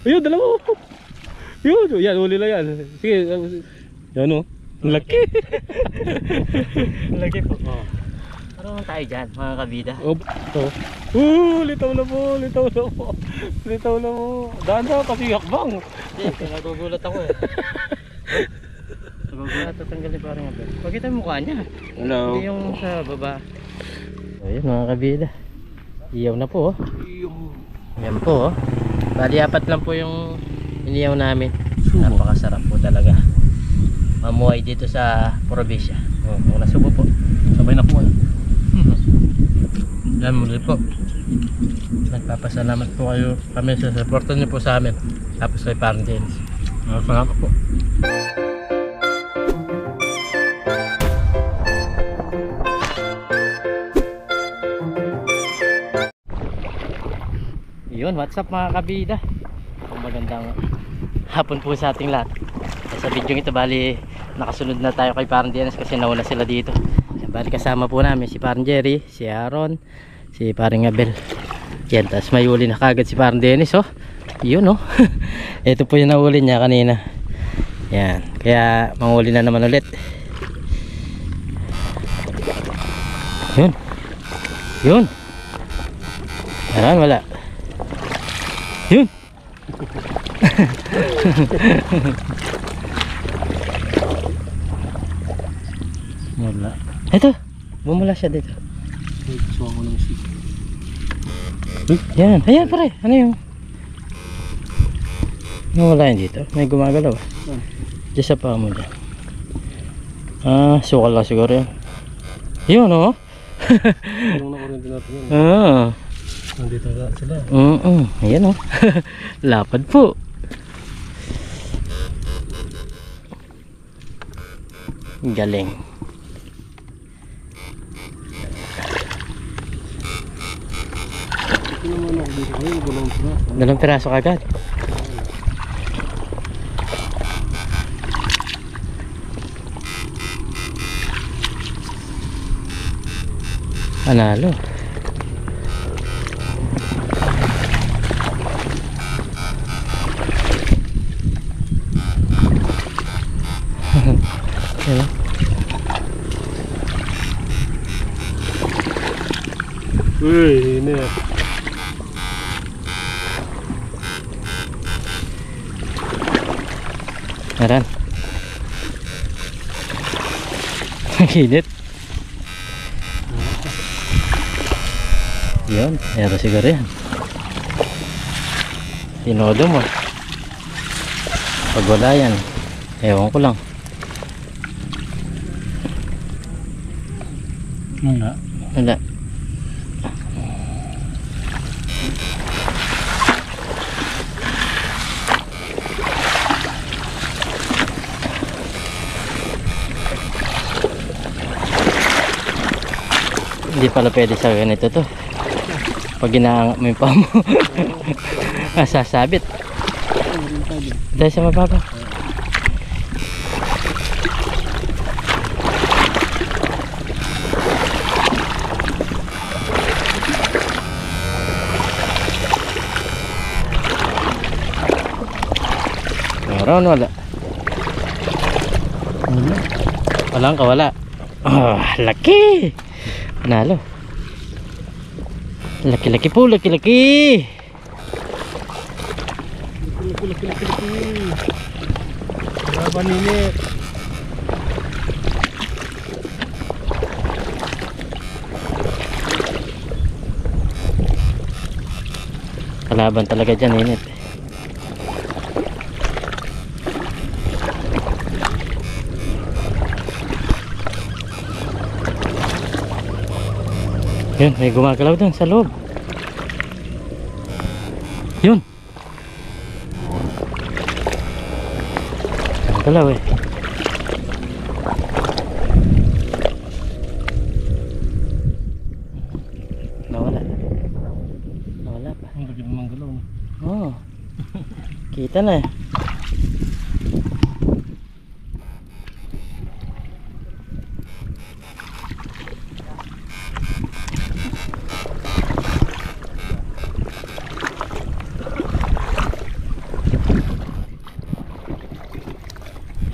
Ayun, dalawa. Yun, yan, huli lang yan. Sige, yan o. Ang laki. Ang laki po. Ano naman tayo dyan, mga kabida? Oh, ito. Litaw na po, litaw na po. Litaw na po. Daan na, kasi hakbang. Hindi, nagugulat ako eh. Nagugulat at tanggalin parang nga. Pakita yung mukha niya. Hello. Hindi yung sa baba. So yun mga kabida. Iyaw na po. Yan po. Bali 4 lang po yung iniyaw namin. Napakasarap po talaga. Mamuhay dito sa probinsya. Una subo po. Sabay na po. Yan muli po. Nagpapasalamat po kayo kami sa supportan niyo po sa amin. Tapos kay Parang Dennis. Salamat po. Yun, what's up mga kabida? Magandang hapon po sa ating lahat. Sa video ito bali nakasunod na tayo kay Parang Dennis kasi nauna sila dito. Bali kasama po namin si Parang Jerry, si Aaron, si Parang Abel. Yan, tapos may uli na kagad si Parang Dennis oh. Yun oh. Ito po yung nahuli niya kanina. Yan, kaya manghuli na naman ulit. Yun. Yun. Ayan, wala. Yun. Wala. Ito, bumula siya dito. Gusto ko ng sik. Yan, ayan pare, ano yung nawala yan dito, may gumagalaw. Diyan sa paa mo dyan. Ah, sukal lang siguro yan. Yun o. Anong nakurintin natin yun? Nandito na sila. Ayan o. Lapad po. Galing. Ito naman ako dito. Ayun, dalawang piraso. 2 piraso kagad. Panalo. Diba? Uy, ini. Naran. Hinit. Yun, meron siguro yan. Tinodo mo. Pag wala yan, ewan ko lang. Wala. Wala. Hindi pala pwede sa ganito to. Pag ginaangat mo yung paa mo. Sasabit. Dahil sa mababa. Meron wala. Walang kawala. Oh, laki. Panalo. Laki-laki po, laki-laki. Laki. Berapa minit? Kalaban talaga dyan, init. Yun, may gumagalaw doon sa loob. Yun. Gumagalaw eh. Nawala. Nawala pa. Ang laki ng galaw. Oh. Kita na eh.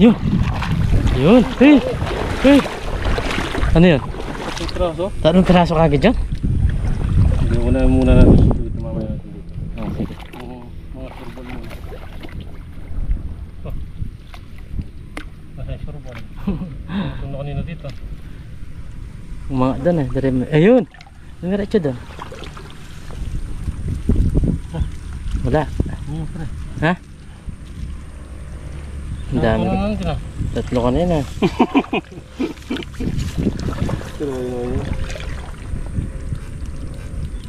Yun. Yun. Hey. Hey. Ano yun? Tatlong piraso? Tatlong piraso kagad dyan? Hindi, muna natin. Dito mamaya natin dito. Oh, sige. Mga surbol muna. Nasa surbol. Tunod kanina dito. Umangat doon eh. Ayun. Nangiretso doon. Wala. Pre. Ha? Ang dami ko. Tatlo kanina. Pero yun.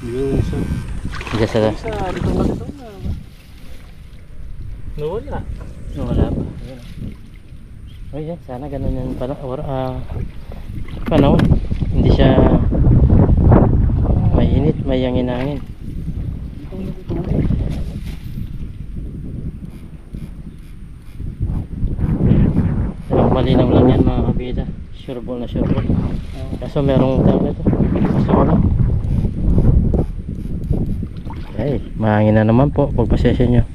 Yun isa. Diyan sa... Isa, dito na dito na. Nawala. Wala pa. Oh, yan. Sana ganun yan pala. Panahon. Hindi siya mainit, may hangin-hangin. Malinaw lang yan mga kabida. Sureball na sureball. Kaso merong tawag ito. Gusto ko lang. Ay, mahangin na naman po. Pagpasensya nyo.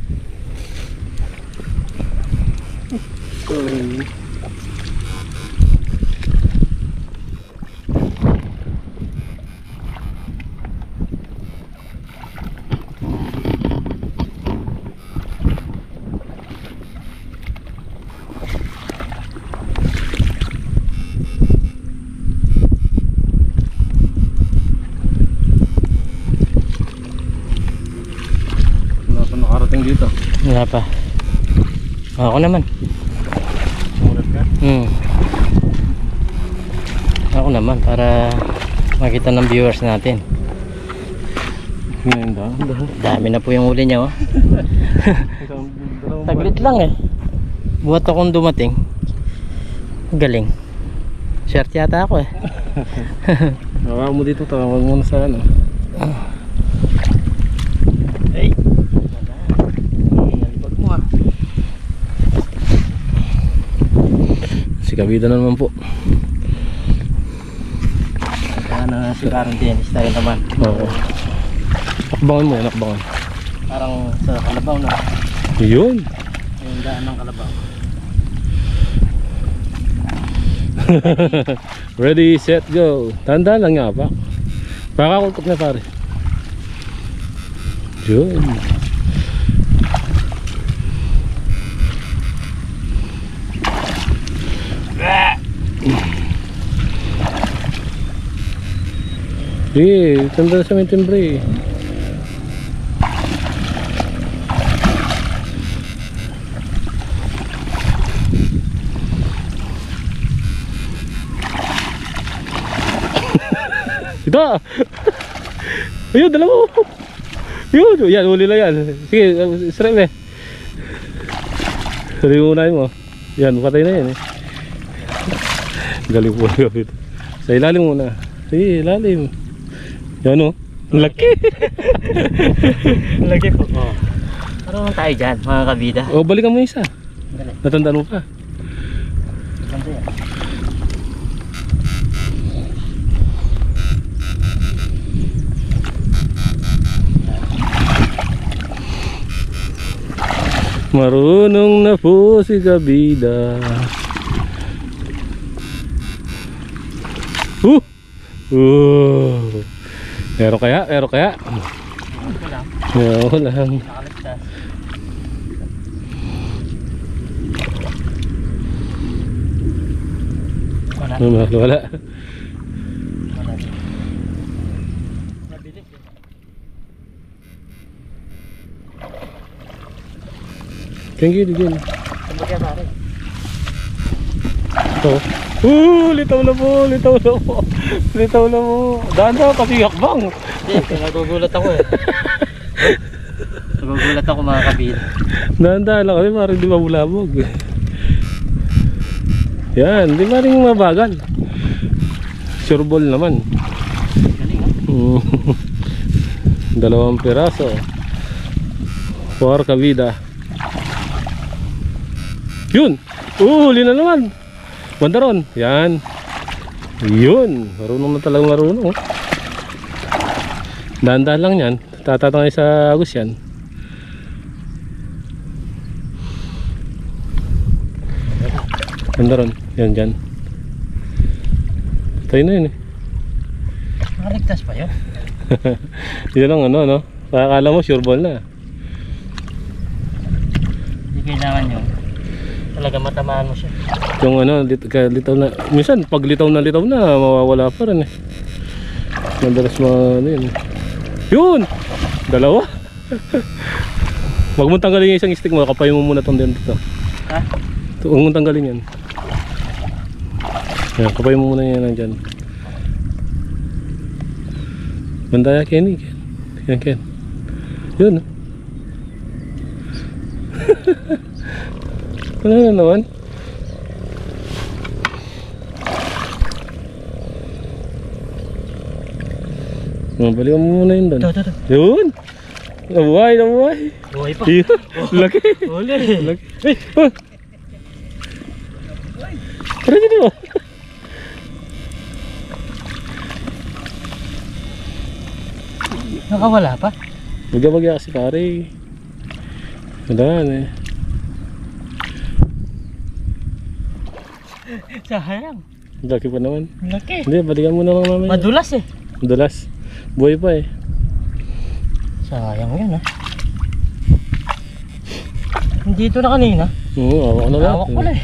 Wala pa nakarating dito. Wala pa. Ako naman. Mulat ka? Ako naman para makita ng viewers natin. Ngayon daw. Dami na po yung huli niya oh. Taglit lang eh. Buhat akong dumating. Galing. Swerte yata ako eh. Hawakan mo dito, tawag mo na sa ano. Ay. Nalipag mo ah. Si kabida na naman po. Ano si Parang Dennis tayo naman. Oo. Nakbangan mo yan, nakbangan. Parang sa Kalabaw na. Yun. Yung daan ng Kalabaw. Ready, set, go. Tanda lang nga pa. Pakakulkot na pare. Yun. Tanda sa may timbre. Ito. Ayun, dalawa. Yun, yan, huli lang yan. Sige, strap eh. Sabi mo unahin mo. Yan, patay na yan eh. Galing po dito. Sa ilalim muna. Sige, ilalim. Yan o. Ang laki. Ang laki po. Oh. Ano naman tayo dyan mga kabida? O, balikan mo isa. Dali. Natandaan mo pa. Ganda yan. Marunong na po si kabida. Meron kaya? Meron kaya? Meron lang. Nakaligtas. Wala. Wala. Mabilis eh. Thank you, Digin. Kumbaga pare. Ito. Litaw na po, litaw na po. Litaw na po. Daan na, kasi hakbang. Hindi, nagugulat ako eh. Nagugulat ako mga kabida. Daan-daan lang kasi parang di mabulabog. Yan, di ba rin mabagal. Sureball naman. Galing ha? 2 piraso. For kabida. Yun! Huli na naman! Bandaron! Yan! Yun! Marunong na talagang marunong. Dahan-dahan lang yan. Tatatangay sa agos yan. Ganda ron. Yan dyan. Tayo na yun eh. Nakaligtas pa yun. Yun ang ano, no? Akala mo sure ball na. Hindi kailangan yun. Talaga matamaan mo siya. Yung ano, litaw na. Minsan pag litaw na mawawala pa rin eh. Madalas mga ano yun. Yun! Dalawa. Huwag mong tanggalin yung isang stick mo, kapayin mo muna itong dito. Ha? Huwag mong tanggalin yan. Yan, kapayin mo muna yan nandyan. Bandaya Kenny. Yan Ken. Yun. Ano na naman? Balikan mo muna yun doon. Ito. Yun! Nabuhay! Buhay pa. Yun! Laki! Huli. Laki! Ay! Oh! Parang yun mo! Nakawala pa. Magabagya kasi pare. Madaan eh. Sayang. Laki pa naman. Laki. Hindi, balikan mo na lang mamaya. Madulas eh. Madulas. Buhay pa eh. Sayang yun ha. Dito na kanina. Oo, awak na lang. Awak ko na eh.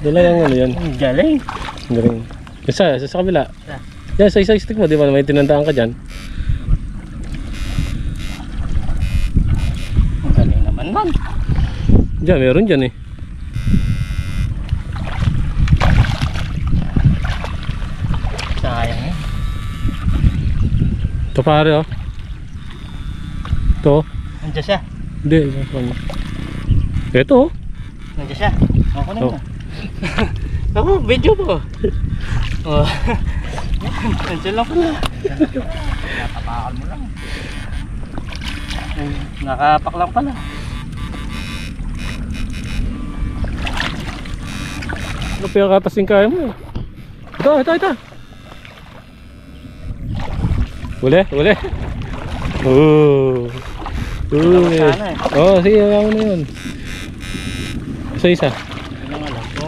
Dala lang ano yan. Ang galing. Ang galing. Isa sa kabila. Isa. Yan, sa isang stick mo, di ba? May tinandaan ka dyan. Ang galing naman man. Diyan, meron dyan eh. Sayang eh. Ito pare oh. Ito. Nandiyan siya. Hindi. Ito oh. Nandiyan siya. Ako na Oh. yun. Ako, video po. Oh. Nandiyan lang pala. Nakapakal mo lang. Nakapak lang pala. Ano pinakatasing kaya mo? Ito. Uli. Oh. Uy. Sana eh. Oh, sige, ayaw mo na yun. Isa. Ano nga lang po?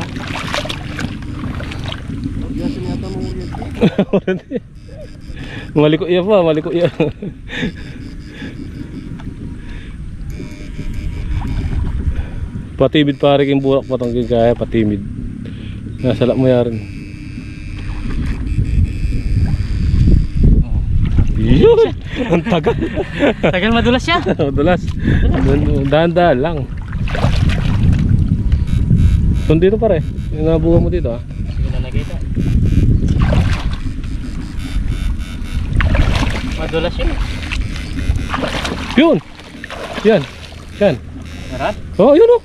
Maliko iya pa, maliko iya. Patibid pare king burak patang kaya patimid. Nasalak mo yarin. Yun! Ang tagal. Tagal madulas siya. Madulas. Dahan-dahan lang. Doon dito pare. Yung nabuha mo dito ah. Sige na nakita. Madulas yun. Yun! Yan. Meron? Oh, yun oh.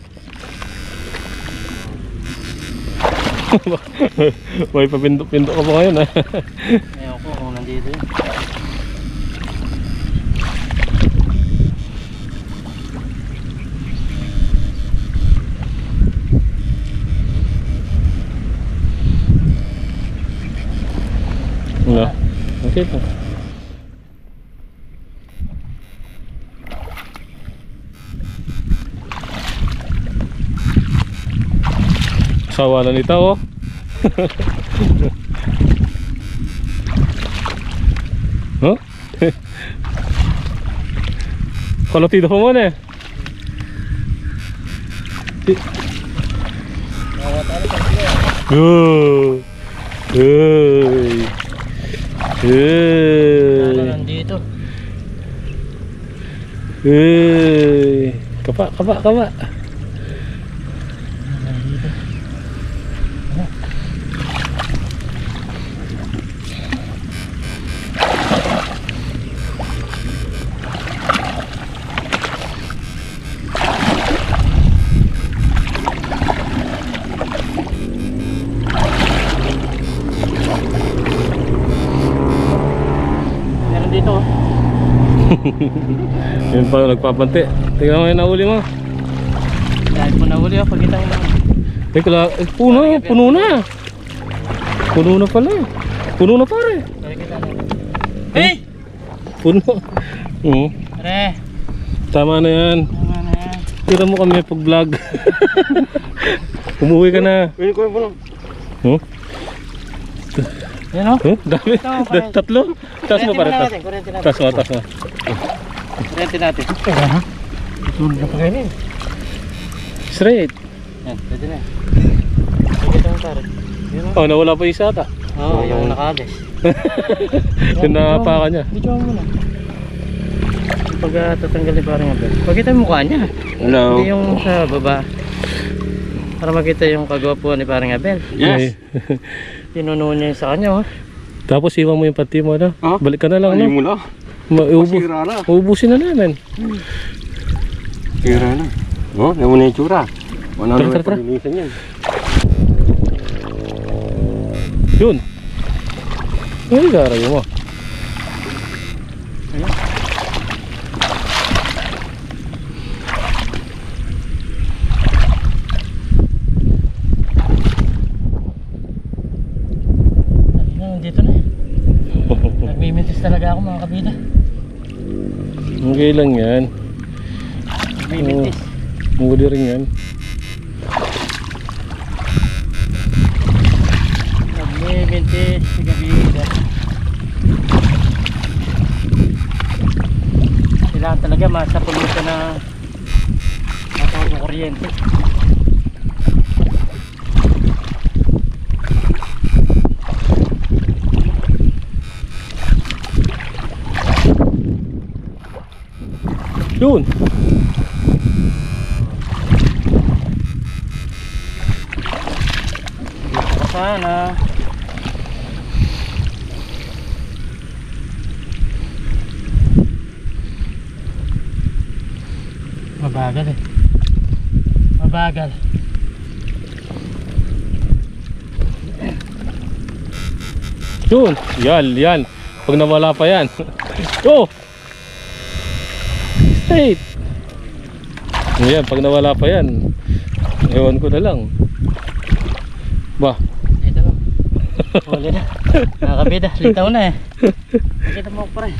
May papindok-pindok ka pa ngayon ah. Ayaw ko kung nandito yun. Ano? Okay po. Sawa na nito oh. Huh? Kalatido pa mo na eh. Oh. Hey. Ano nandito? Hey. Kapa. Nandito. Meron dito. Yun pa nagpapanti. Tingnan mo yung nahuli mo. Dahil po nahuli ako pag itang Puno na. Puno na pala. Puno na pare. Hey! Puno. Pre! Tama na yan. Tama na yan. Tira mo kami pag vlog. Umuwi ka na. Pwede ko yung Huh? Yan o. Huh? Dami. Tatlo? Taas mo para taas. Kurente natin. Taas mo, taas mo. Kurente natin. Sunod na pakainin. Straight. Yan, pwede na. Pagkita mo pare. Yun o. Oh, nawala pa isa ata. Oo, yung nakalis. Yung napakan niya. Video mo muna. Pag tatanggalin parang abel. Pagkita yung mukha niya. Hello. Hindi yung sa baba. Para makita yung kagwapuan ni parang Abel. Yes. Tinuno niya yung sa kanya oh. Tapos iwan mo yung panty mo na. Ah? Balik ka na lang, Ano no? mo na? Masira na. Uubusin na namin. Sira na. Oh, naman na yung tsura. Wala Tara, na tara. paglilisan yan. Yun. Ay, garayo mo. Dito na eh. Nagmimintis talaga ako mga kabida. Okay lang yan. Nagmimintis. Muli rin yan. Nagmimintis si kabida. Kailangan talaga masapulot ka na matawag ng kuryente. Yun. Dito ka sana. Mabagal eh. Mabagal. Yun. Yan, yan. Pag nawala pa yan. Oh! Straight. Yan, pag nawala pa yan. Ewan ko na lang. Ba? Dito na. Huli na. Nakakabida. Litaw na eh. Nakita mo pa rin.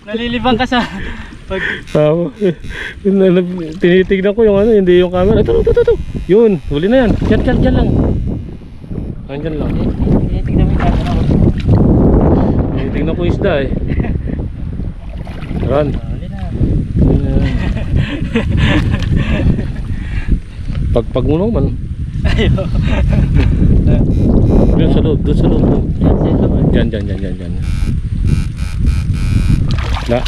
Nalilibang ka sa pag... Tinitignan ko yung ano, hindi yung camera. Ito. Yun, huli na yan. Diyan lang. Andyan lang. Tinitignan mo yung camera ko. Tinitignan ko isda eh. Run. Huli na. Pagpag mo naman. Ayaw. Doon sa loob. Yan, sa laman. Diyan. Na.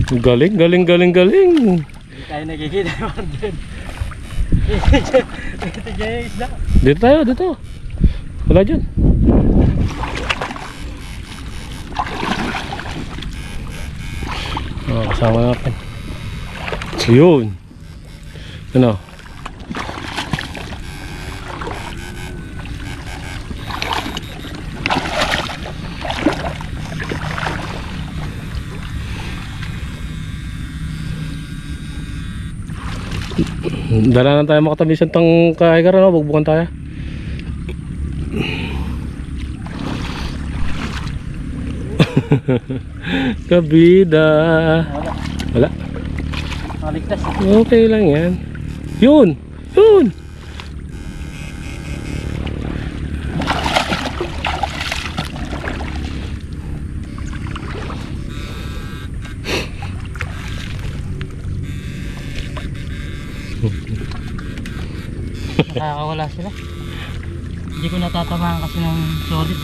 Galing. Hindi tayo nagkikita naman din. Tignan yung isda. Dito. Wala dyan. Kasama natin. Yun. Ano? Dala na tayo makatamis ng tangkaigar, ano? Bugbukan tayo. Kabida. Wala. Maligtas. Okay lang yan. Yun. Nakakawala sila. Hindi ko natatamaan kasi ng solid.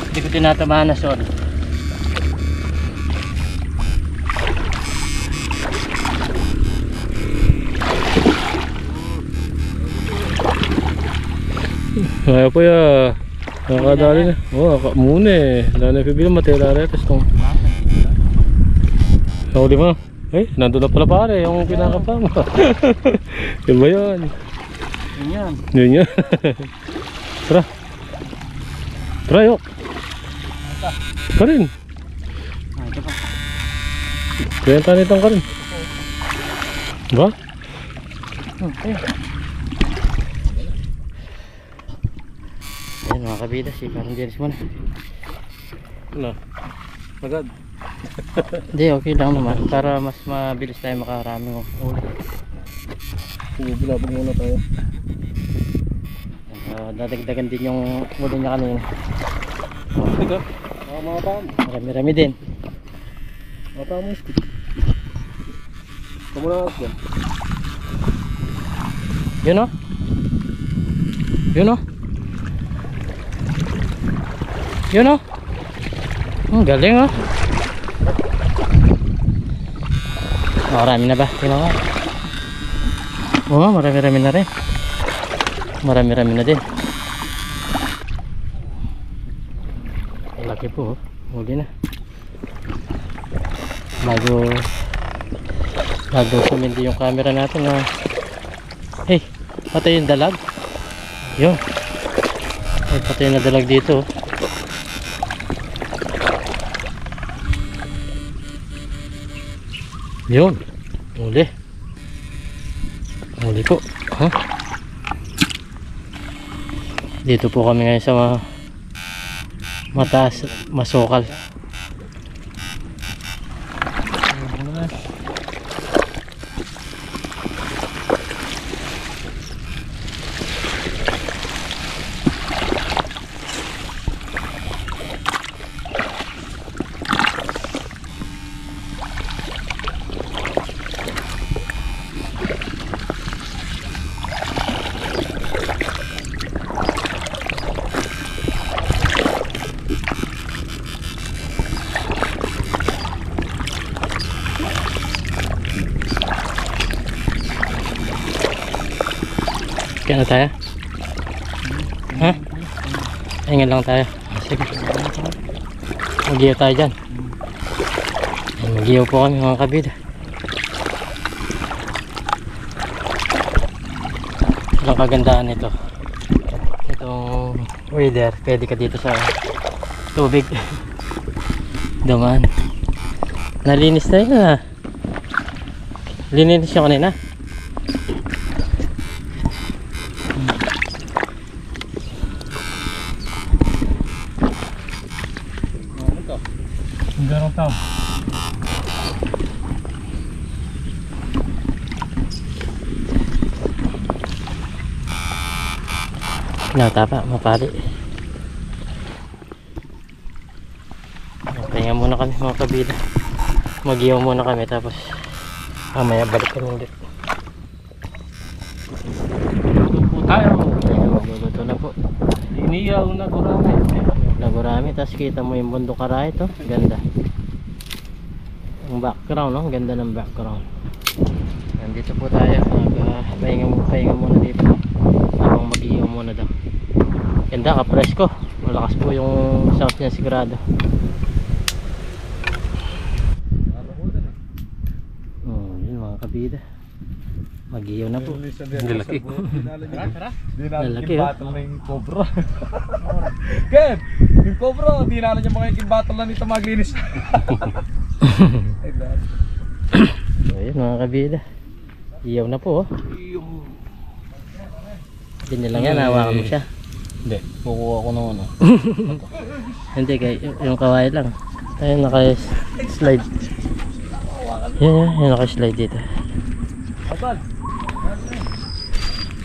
Hindi ko tinatamaan na solid. Kaya po ya. Nakakadali na. Muna eh. Lalo na pibili matelaretes tong. Huli mo. Nandun na pala pare yung pinakapa mo. Yun ba yun? Yun yan. Tara yok. Ka rin. Ito pa. Kaya tanitang ka rin. Ba? Okay. Ayan mga kabida, si parang Dennis muna. Ano? Agad. Hindi, okay lang naman. Para mas mabilis tayo makaraming uli. Sige, bilabog muna tayo. Dadagdagan din yung uli niya kanina. Ika, mga pam. Marami-rami din. Mga pam mo. Kamu na ako. Yun o. Yun o. Yun o. Galing o. Marami na ba? Tingnan ko. Oo, marami-rami na rin. Marami-rami na din. Laki po, huli na. Bago sumindi yung camera natin na hey, patay yung dalag. Yun. Ay, patay na dalag dito. Yun. Huli. Huli po. Huh? Dito po kami ngayon sa mataas, masukal. Kaya na tayo? Ha? Ingat lang tayo. Sige. Mag-iyaw tayo dyan. Mag-iyaw po kami mga kabida. Ang kagandahan nito. Itong weather. Pwede ka dito sa tubig. Duman. Nalinis tayo na. Lininis siya kanina. Garong tao. Tapa, mapali. Pahinga muna kami mga kabida. Mag-iyaw muna kami tapos mamaya balik kami ulit. Luto po tayo. Magluluto na po. Iniyaw na gurami. Nagurami, tapos kita mo yung bundok karay ito. Ganda. Ang background, no? Ganda ng background. Nandito po tayo. Pahinga muna dito. Habang mag-iyaw muna daw. Ganda, kapresko. Malakas po yung sound niya sigurado. Yun mga kabida. Mag-iyaw na po. Lalaki. Lalaki, oh. Battle na yung cobra. Ken, yung cobra, dinala niya mga yung battle na nito maglinis. So yun mga kabida. Iyaw na po, oh. Hindi lang yan, hawakan mo siya. Hindi, kukuha ko ng ano. Hindi, yung kawaii lang. Ayun, naka-slide. Yan, naka-slide dito. Abad.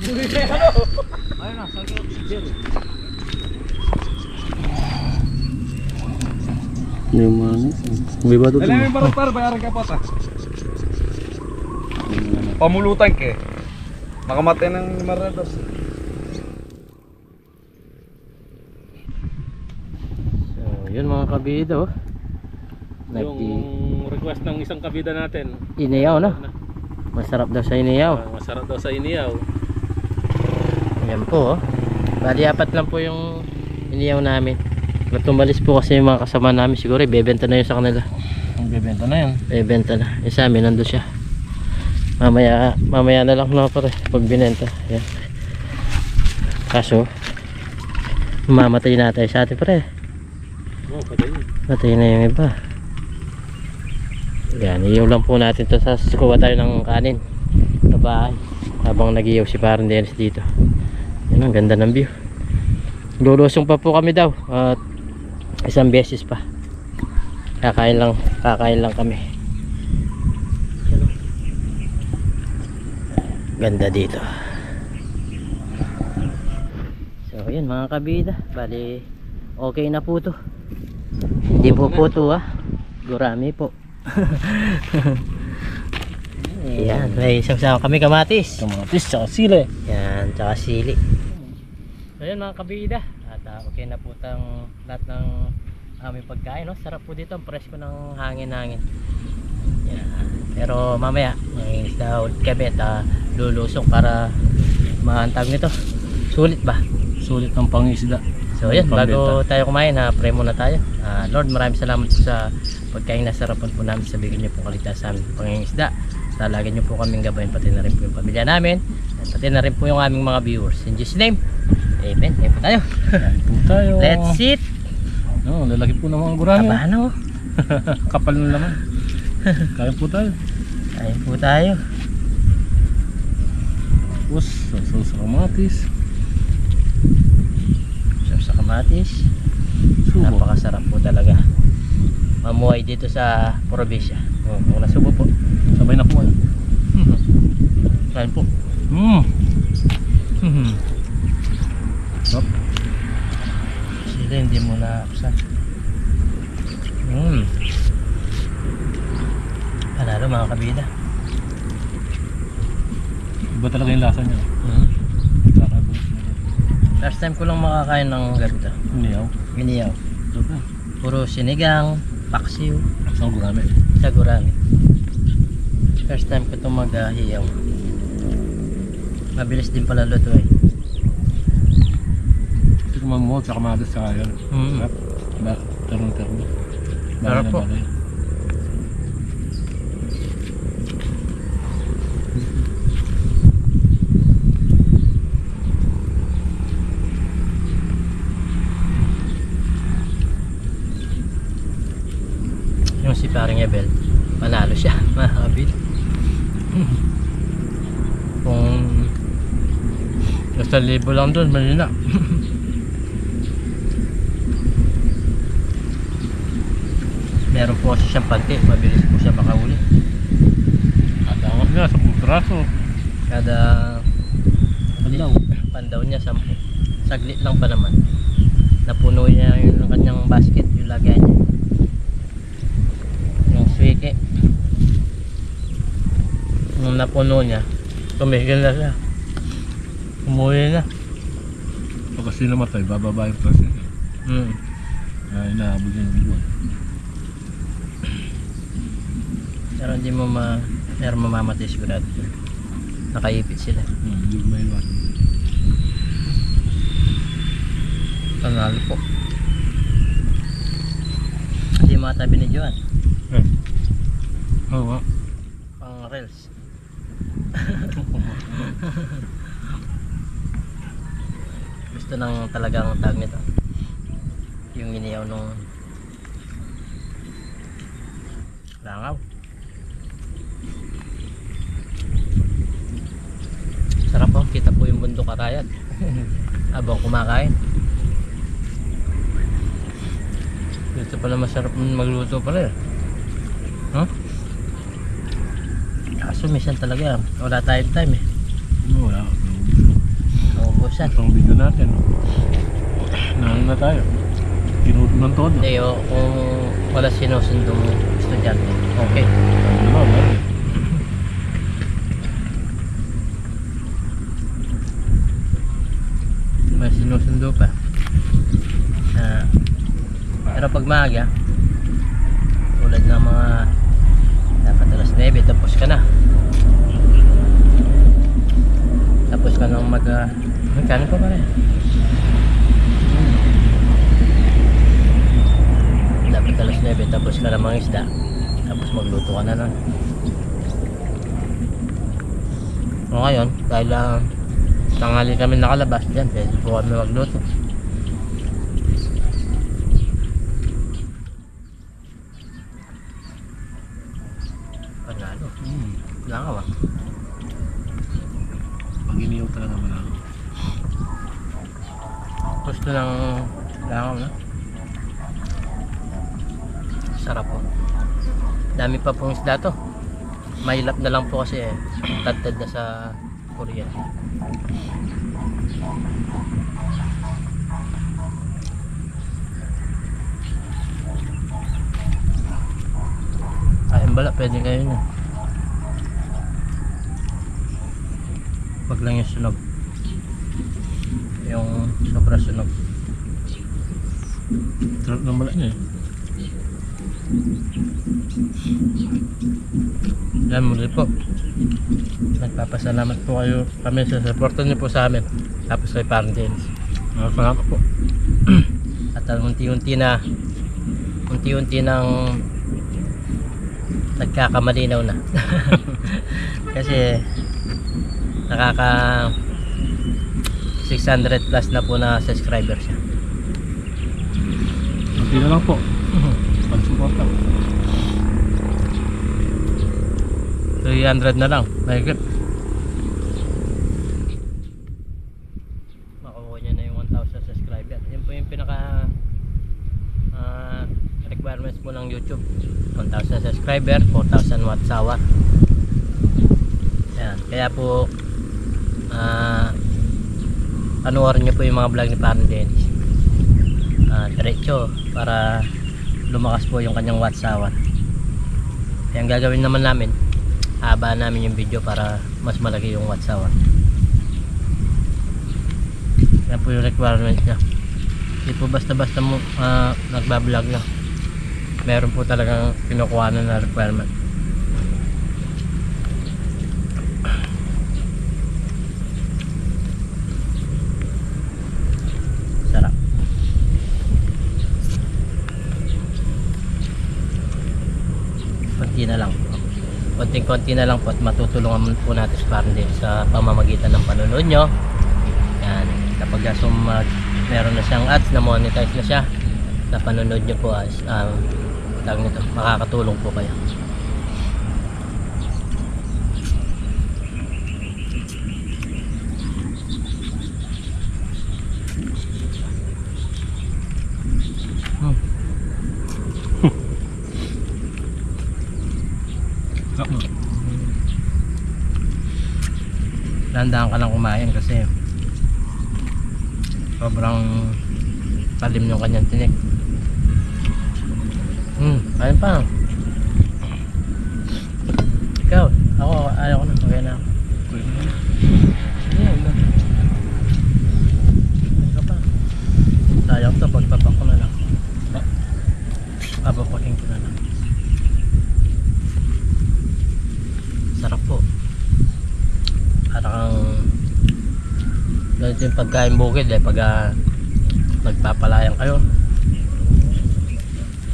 Ayun na, sakit yung oxygen. Yung mga may bato Dali mo yung barang bayaran ka pa ta. Pamulutan ke. Makamatay ng marados. So, yun mga kabida, oh. yung request ng isang kabida natin. Iniyaw na. Masarap daw sa iniyaw. Masarap daw sa iniyaw. Yan po, oh. Bali, 4 lang po yung iniyaw namin. Tumalis po kasi yung mga kasama namin. Siguro ibebenta na yun sa kanila. Ang bebenta na yan. Ibebenta na. Yung sa amin, nandun siya. Mamaya na lang na pare pag binenta. Yan. Kaso mamatay na tayo sa atin pare. Oh, patay. Patay na yung iba. Yan, iyaw lang po natin to sa kuha tayo ng kanin sa bahay habang nag-iyaw si parang Dennis dito. Yan, ang ganda ng view. Lulusong pa po kami daw at isang beses pa. Kakain lang kami. Ganda dito. So yun mga kabida, bali okay na po to. Hindi po to gurami po. Yan, may isang kami kamatis. Kamatis tsaka sili. Yan, tsaka sili. So yun mga kabida, at okay na po tang lahat ng aming pagkain, no? Sarap po dito, ang presko ng hangin-hangin. Yan. Pero mamaya may isda ulit kami at lulusok para maantag nito. Sulit ba? Sulit ang pangisda. So yan, Pambenta. bago tayo kumain, pray muna tayo. Lord, maraming salamat po sa pagkain na sarapan po namin. Sabihin niyo po kaligtas sa amin pangingisda. Talagyan niyo po kaming gabayin, pati na rin po yung pamilya namin, at pati na rin po yung aming mga viewers. In Jesus' name, amen. Ayan po tayo. Kain po tayo. Let's eat. No, lalaki po ng mga gurami. Aba, ano? Kapal na naman. Kain po tayo. Kain po tayo. Tapos, sa kamatis. Sarap sa kamatis. Subo. Napakasarap po talaga mamuhay dito sa probinsya. Kung nasubo po, Sabay na po. kain po. Sarap. Sila hindi mo na-upsan. Panalo mga kabida. Iba talaga yung lasa niya. Kakagulis na rin. First time ko lang makakain ng ganito. Iniyaw. Giniyaw. Sarap na. Puro sinigang, paksiw, Sa gurami. sa gurami. First time ko itong maghiyaw. Mabilis din pala luto eh. Tikman mo sa kamatis sa yun. Sarap. Terno. Sarap po. Yung si paring Ebel, panalo siya mga kabila. Kung nasa libo lang doon, malina. Meron po kasi siyang panti, mabilis po siya makahuli. Adangat niya sa putraso. Kada Pandaw. pandaw niya 10. Saglit lang pa naman. Napuno niya yung kanyang basket, yung lagay niya. Yung swike. Nung napuno niya, tumigil na siya. Umuwi na. Pag kasi namatay, bababa yung kasi. Ay, naabot yung buwan. Pero hindi mo pero mamamatay sigurado. Nakaipit sila. Hindi ko may iwasan. Panalo po. Hindi matabi ni Joan. Oo. Pang reels. Gusto nang talagang tag nito. Yung iniyaw nung langaw. Sarap po, kita po yung bundok Arayat habang kumakain. Dito pala masarap magluto pala eh. Huh? Kaso minsan talaga wala tayong time eh. Wala. Naubusan. Itong video natin. Nang na tayo. Kinuto ng todo. Hindi kung wala sinusundong estudyante, okay. May sinusundo pa. Pero pag maaga, tulad ng mga dapat alas 9, tapos ka na. Tapos ka nang magkano pa rin? Dapat alas 9, tapos ka na mga isda. Tapos magluto ka na nun. O ngayon, dahil tanghali kami nakalabas dyan, pwede po kami magluto. Panalo. Langaw ah. Pag iniyaw talaga malaki. Gusto ng langaw na. Sarap po. Dami pa pong isda to. Mahilap na lang po kasi tad-tad na sa kuryente. Ayun bala, pwede kayo na. Wag lang yung sunog. Yung sobra sunog. Sarap ng bala niya eh. Yan muli po. Nagpapasalamat po kayo kami sa supportan niyo po sa amin. Tapos kay Parang Dennis. Salamat po. At unti-unti nang nagkakamalinaw na. Kasi nakaka 600 plus na po na subscriber siya. Hindi na lang po. Pag-support lang. 300 na lang. Mahigit. Makuha niya na yung 1,000 subscriber. Yan po yung pinaka requirements po ng YouTube. 1,000 subscriber, 4,000 watts hour. Yan. Kaya po panoorin niyo po yung mga vlog ni Parang Dennis. Diretso para lumakas po yung kanyang watts hour. Kaya ang gagawin naman namin, haba namin yung video para mas malaki yung watts hour. Yan po yung requirement niya. Hindi po basta-basta mo nagbablog na. Meron po talagang kinukuha na requirement. Sarap. Konti na lang. Konting-konti na lang po at matutulungan po natin sa Parang Dennis sa pamamagitan ng panonood nyo. Yan. Kapag meron na siyang ads, na monetize na siya, na panonood nyo po as tawag nito, makakatulong po kayo. Dahan-dahan ka lang kumain kasi sobrang talim yung kanyang tinik. Ayun pa. Ikaw, ako ayaw ko na, okay na ako. Ikaw pa. Sayang to, pagpapak ko na lang. Papapaking ko na lang. Sarap po. Parang ganito yung pagkain bukid pag nagpapalayang kayo,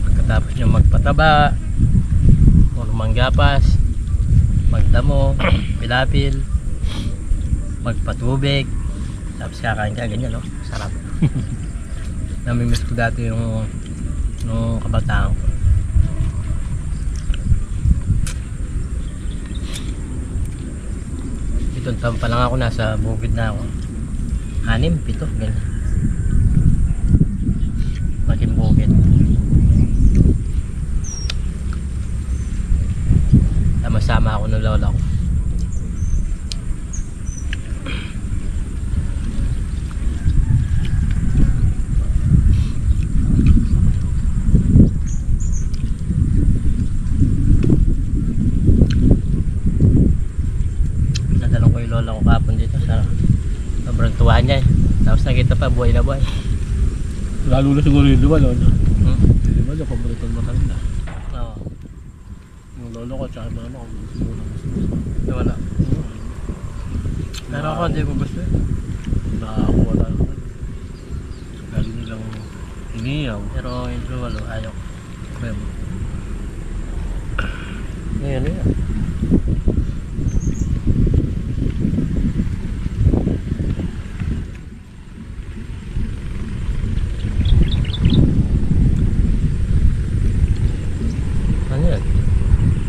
pagkatapos nyo magpataba o manggapas, magdamo, pilapil, magpatubig, tapos kakain ka ganyan, no? Sarap. Namimiss ko dati yung kabataan ko. Itong taon pa lang ako, nasa bukid na ako. 6, 7, ganyan. Making bukid. Sama-sama ako ng lola ko. Nadalong ko yung lola ko kapon dito sa sobrang tuwa niya Tapos nakita pa buhay na buhay. Lalo na siguro yung Liwalo. Yung Liwalo, paborito mo kanila. Oo. Yung lolo ko at mama ko siguro Wala. Pero ako hindi ko gusto nakakuha lang naman. Lagi nilang iniyaw. Pero yung Liwalo ayaw. Mem. Ngayon yun. Ano yan?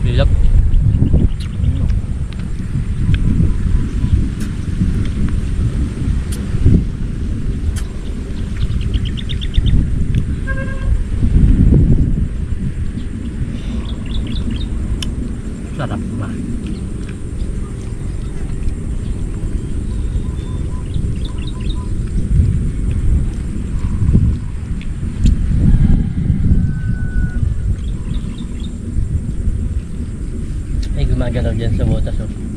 Bilak. Sarap ba? Ay, gumagalaw dyan sa butas oh.